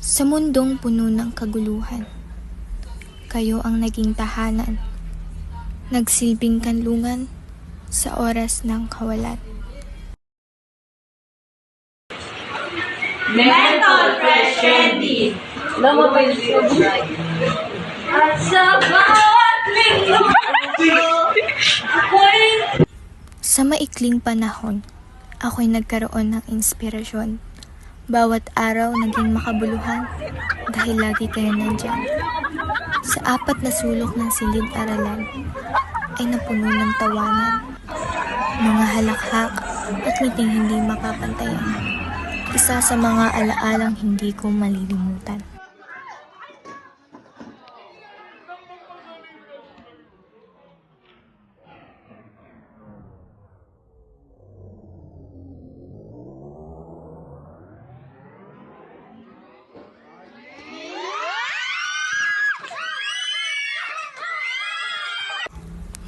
Sa mundong puno ng kaguluhan, kayo ang naging tahanan, nagsilbing kanlungan sa oras ng kawalan. Menthol Fresh Candy, lumabas so bright. At sa bawat linggo, Sa maikling panahon, ako'y nagkaroon ng inspirasyon. Bawat araw naging makabuluhan dahil lagi kayo nandyan. Sa apat na sulok ng silid-aralan ay napuno ng tawanan, mga halakhak at ngiting hindi makapantayan. Isa sa mga alaalang hindi ko malilimutan.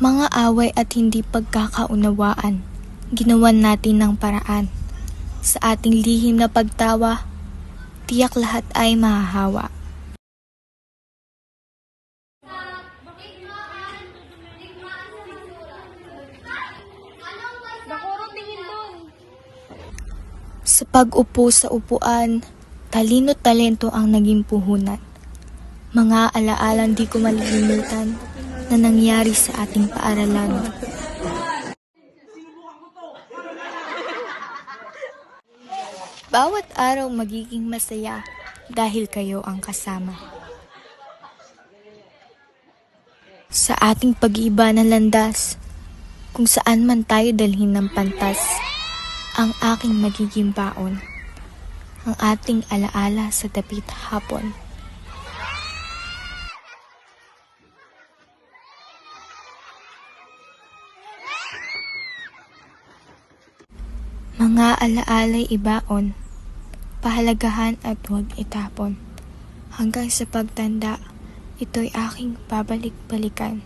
Mga away at hindi pagkakaunawaan, ginawan natin ng paraan. Sa ating lihim na pagtawa, tiyak lahat ay mahahawa. Sa pag-upo sa upuan, talino't talento ang naging puhunan. Mga alaalang di ko malilimutan na nangyari sa ating paaralan. Bawat araw magiging masaya dahil kayo ang kasama. Sa ating pag-iiba ng landas, kung saan man tayo dalhin ng pantas, ang aking magiging baon, ang ating alaala sa dapit hapon. Mga alaala'y ibaon, pahalagahan at huwag itapon. Hanggang sa pagtanda, ito'y aking babalik-balikan.